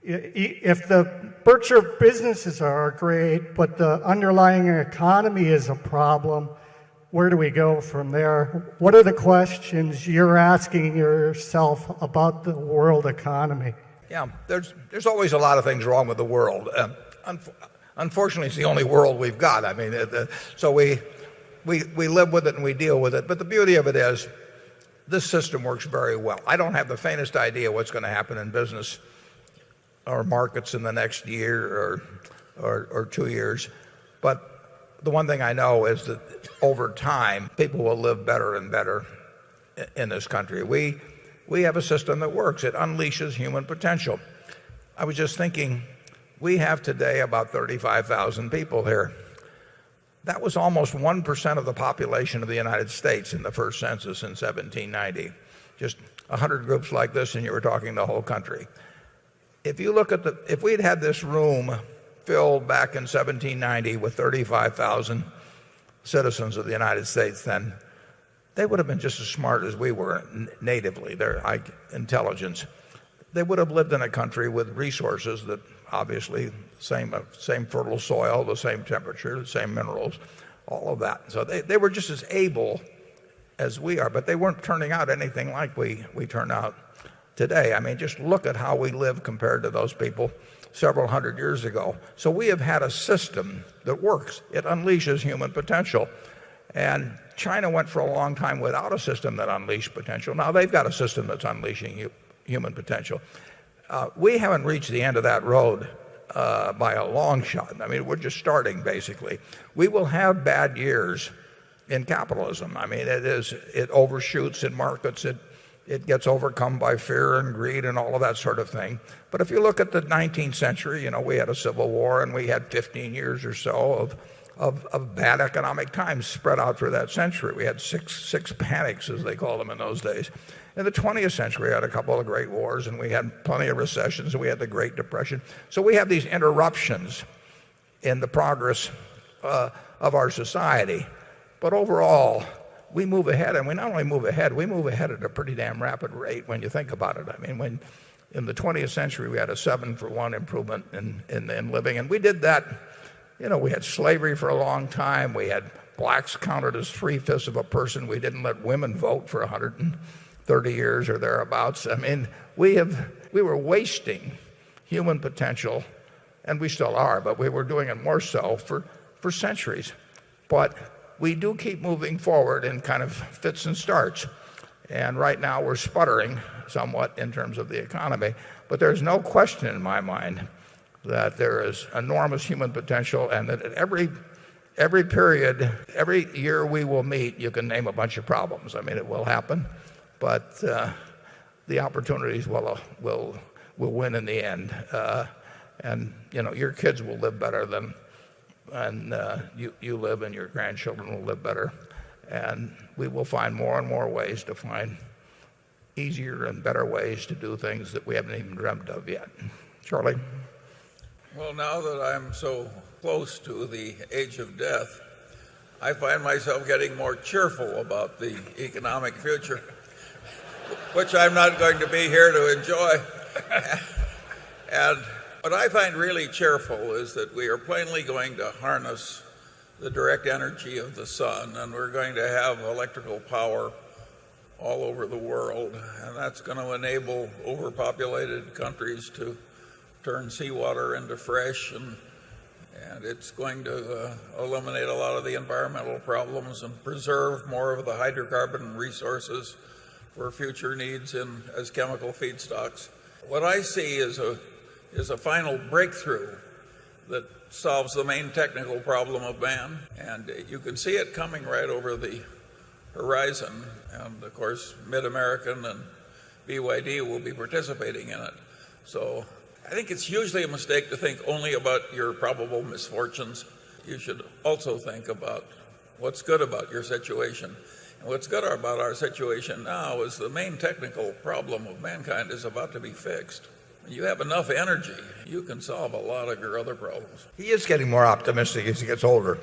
If the Berkshire businesses are great, but the underlying economy is a problem, where do we go from there? What are the questions you're asking yourself about the world economy? Yeah, there's always a lot of things wrong with the world. Unfortunately, it's the only world we've got. I mean, so we live with it and we deal with it. But the beauty of it is this system works very well. I don't have the faintest idea what's going to happen in business or markets in the next year or 2 years. But the one thing I know is that over time, people will live better and better in this country. We have a system that works. It unleashes human potential. I was just thinking, we have today about 35,000 people here. That was almost 1% of the population of the United States in the first census in 1790. Just 100 groups like this and you were talking the whole country. If you look at if we'd had this room filled back in 1790 with 35,000 citizens of the United States, then they would have been just as smart as we were natively, their intelligence. They would have lived in a country with resources that obviously same fertile soil, the same temperature, the same minerals, all of that. So they were just as able as we are, but they weren't turning out anything like we turn out today. I mean, just look at how we live compared to those people several hundred years ago. So we have had a system that works. It unleashes human potential. And China went for a long time without a system that unleashed potential. Now they've got a system that's unleashing human potential. We haven't reached the end of that road by a long shot. I mean, we're just starting, basically. We will have bad years in capitalism. I mean, it overshoots in markets. It gets overcome by fear and greed and all of that sort of thing. But if you look at the 19th century, we had a civil war and we had 15 years or so of bad economic times spread out through that century. We had six panics, as they called them in those days. In the 20th century, we had a couple of great wars and we had plenty of recessions and we had the Great Depression. So we have these interruptions in the progress of our society. But overall, we move ahead, and we not only move ahead, we move ahead at a pretty damn rapid rate when you think about it. I mean, when in the 20th century we had a 7-for-1 improvement in living, and we did that. We had slavery for a long time. We had blacks counted as 3/5 of a person. We didn't let women vote for 130 years or thereabouts. I mean, we were wasting human potential, and we still are, but we were doing it more so for centuries. But we do keep moving forward in kind of fits and starts. And right now we're sputtering somewhat in terms of the economy. But there's no question in my mind that there is enormous human potential, and that at every period, every year we will meet, you can name a bunch of problems. I mean, it will happen, but the opportunities will win in the end. And your kids will live better than you live, and your grandchildren will live better. And we will find more and more ways to find easier and better ways to do things that we haven't even dreamt of yet. Charlie? Well, now that I'm so close to the age of death, I find myself getting more cheerful about the economic future, which I'm not going to be here to enjoy. And what I find really cheerful is that we are plainly going to harness the direct energy of the sun, and we're going to have electrical power all over the world, and that's going to enable overpopulated countries to turn seawater into fresh, and it's going to eliminate a lot of the environmental problems and preserve more of the hydrocarbon resources for future needs as chemical feedstocks. What I see is a final breakthrough that solves the main technical problem of man, and you can see it coming right over the horizon. And of course, Mid-American and BYD will be participating in it. So I think it's usually a mistake to think only about your probable misfortunes. You should also think about what's good about your situation. And what's good about our situation now is the main technical problem of mankind is about to be fixed. When you have enough energy, you can solve a lot of your other problems. He is getting more optimistic as he gets older.